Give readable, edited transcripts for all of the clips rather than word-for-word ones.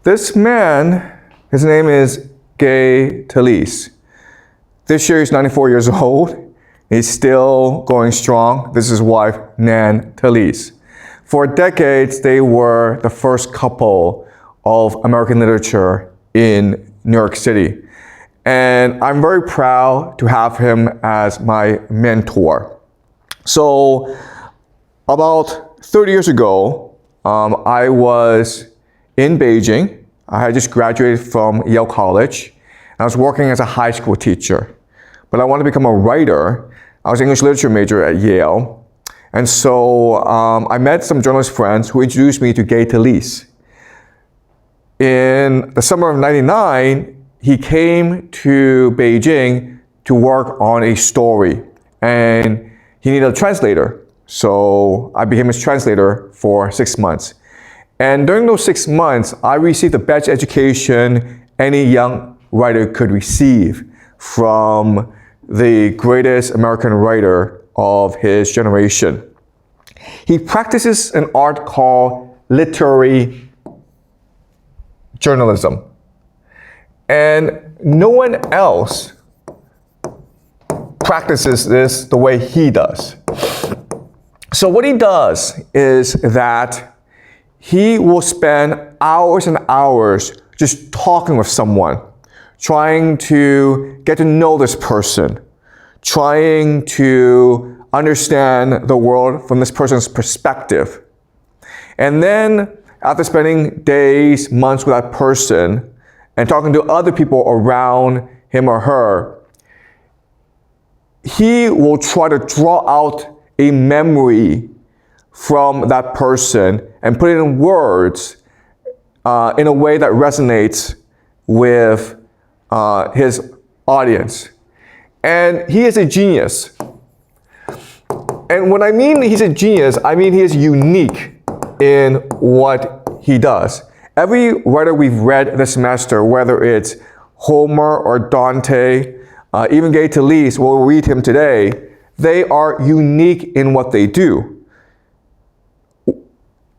This man, his name is Talese. This year he's 94 years old. He's still going strong. This is his wife, Talese. For decades, they were the first couple of American literature in New York City. And I'm very proud to have him as my mentor. So about 30 years ago, I was in Beijing. I had just graduated from Yale College. And I was working as a high school teacher. But I wanted to become a writer. I was an English literature major at Yale. And so I met some journalist friends who introduced me to Talese. In the summer of '99, he came to Beijing to work on a story. And he needed a translator. So I became his translator for 6 months. And during those 6 months, I received the best education any young writer could receive from the greatest American writer of his generation. He practices an art called literary journalism. And no one else practices this the way he does. So what he does is that he will spend hours and hours just talking with someone, trying to get to know this person, trying to understand the world from this person's perspective. And then after spending days, months with that person and talking to other people around him or her, he will try to draw out a memory from that person and put it in words in a way that resonates with his audience. And he is a genius. And when I mean he's a genius, I mean he is unique in what he does. Every writer we've read this semester, whether it's Homer or Dante, even Talese, we'll read him today, they are unique in what they do.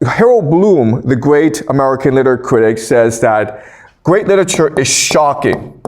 Harold Bloom, the great American literature critic, says that great literature is shocking.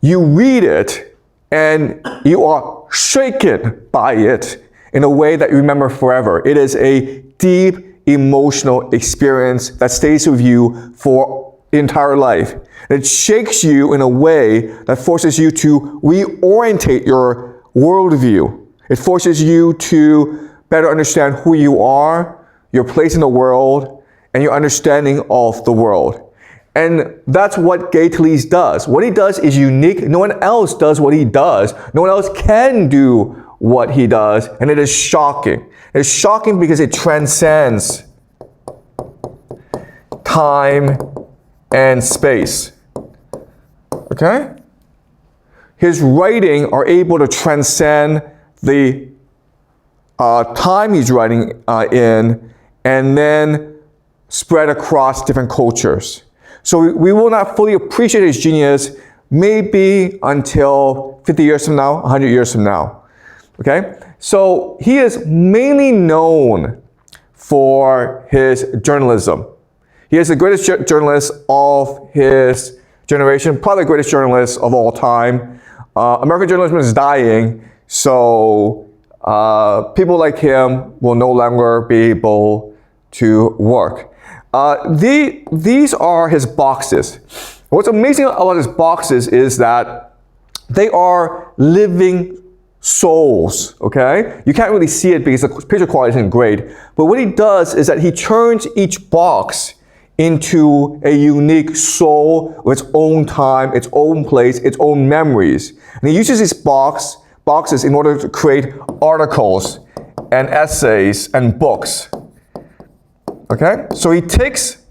You read it and you are shaken by it in a way that you remember forever. It is a deep emotional experience that stays with you for the entire life. It shakes you in a way that forces you to reorientate your worldview. It forces you to better understand who you are, your place in the world, and your understanding of the world. And that's what Talese does. What he does is unique. No one else does what he does. No one else can do what he does, and it is shocking. It is shocking because it transcends time and space. Okay? His writing are able to transcend the time he's writing in and then spread across different cultures. So we will not fully appreciate his genius maybe until 50 years from now, 100 years from now. Okay? So he is mainly known for his journalism. He is the greatest journalist of his generation, probably the greatest journalist of all time. American journalism is dying, so people like him will no longer be able to work. These are his boxes. What's amazing about his boxes is that they are living souls, okay? You can't really see it because the picture quality isn't great. But what he does is that he turns each box into a unique soul with its own time, its own place, its own memories. And he uses these boxes in order to create articles and essays and books. Okay? So he takes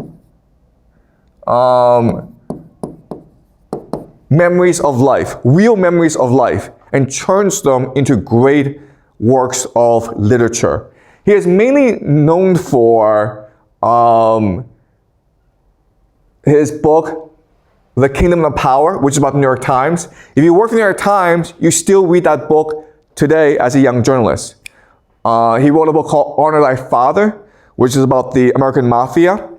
memories of life, real memories of life, and turns them into great works of literature. He is mainly known for his book, The Kingdom of Power, which is about the New York Times. If you work for the New York Times, you still read that book today as a young journalist. He wrote a book called Honor Thy Father, which is about the American Mafia.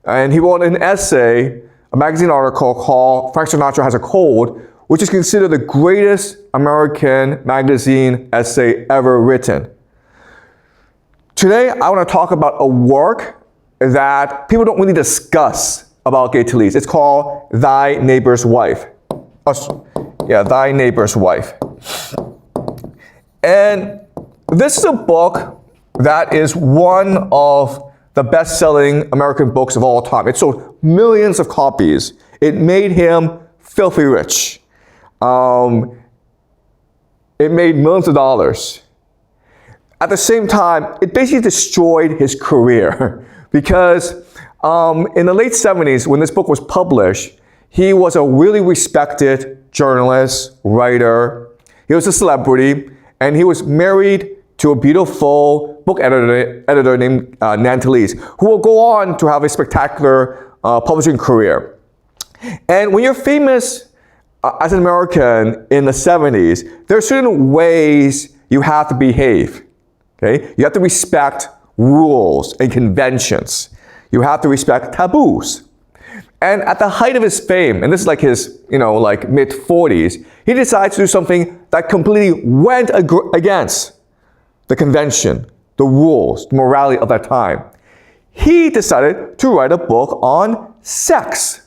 And he wrote an essay, a magazine article called Frank Sinatra Has a Cold, which is considered the greatest American magazine essay ever written. Today, I want to talk about a work that people don't really discuss about Gay Talese. It's called Thy Neighbor's Wife. Thy Neighbor's Wife. And this is a book that is one of the best-selling American books of all time. It sold millions of copies. It made him filthy rich. It made millions of dollars. At the same time, it basically destroyed his career because in the late 70s, when this book was published, he was a really respected journalist, writer. He was a celebrity, and he was married to a beautiful book editor named Nan Talese, who will go on to have a spectacular publishing career. And when you're famous as an American in the 70s, there are certain ways you have to behave. Okay? You have to respect rules and conventions. You have to respect taboos. And at the height of his fame, and this is like his, mid-40s, he decides to do something that completely went against the convention, the rules, the morality of that time. He decided to write a book on sex.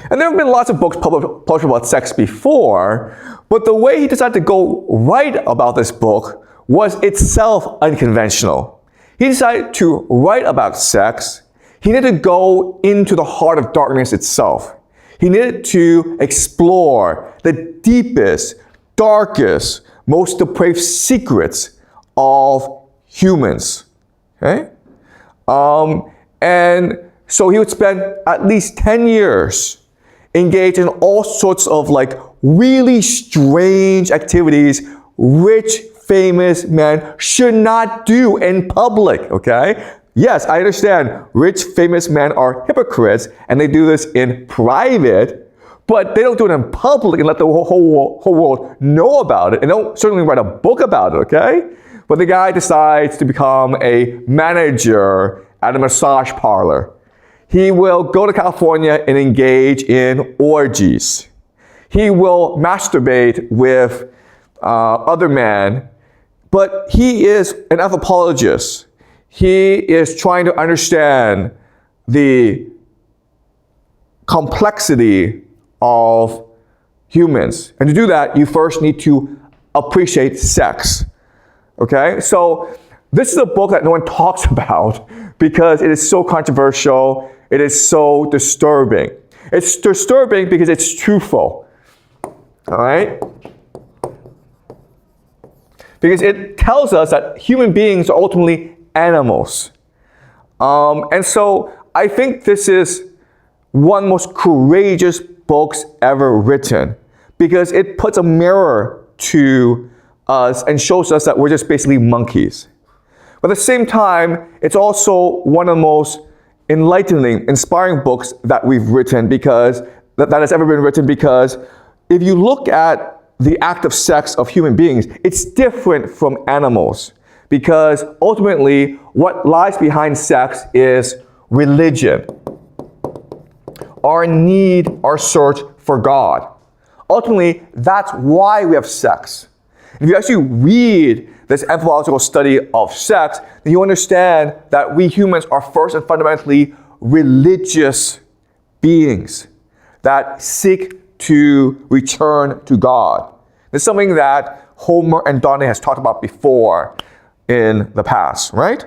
And there have been lots of books published about sex before, but the way he decided to go write about this book was itself unconventional. He decided to write about sex. He needed to go into the heart of darkness itself. He needed to explore the deepest, darkest, most depraved secrets of humans. Okay? And so he would spend at least 10 years engaged in all sorts of really strange activities rich, famous men should not do in public, okay? Yes, I understand rich, famous men are hypocrites and they do this in private, but they don't do it in public and let the whole world know about it, and don't certainly write a book about it, okay? But the guy decides to become a manager at a massage parlor. He will go to California and engage in orgies. He will masturbate with other men, but he is an anthropologist. He is trying to understand the complexity of humans. And to do that, you first need to appreciate sex. Okay? So this is a book that no one talks about because it is so controversial. It is so disturbing. It's disturbing because it's truthful. All right? Because it tells us that human beings are ultimately animals. And so I think this is one of the most courageous books ever written because it puts a mirror to us and shows us that we're just basically monkeys. But at the same time, it's also one of the most enlightening, inspiring books that we've written because that has ever been written, because if you look at the act of sex of human beings, it's different from animals, because ultimately what lies behind sex is religion, our need, our search for God. Ultimately, that's why we have sex. If you actually read this anthropological study of sex, then you understand that we humans are first and fundamentally religious beings that seek to return to God. It's something that Homer and Dante has talked about before in the past, right?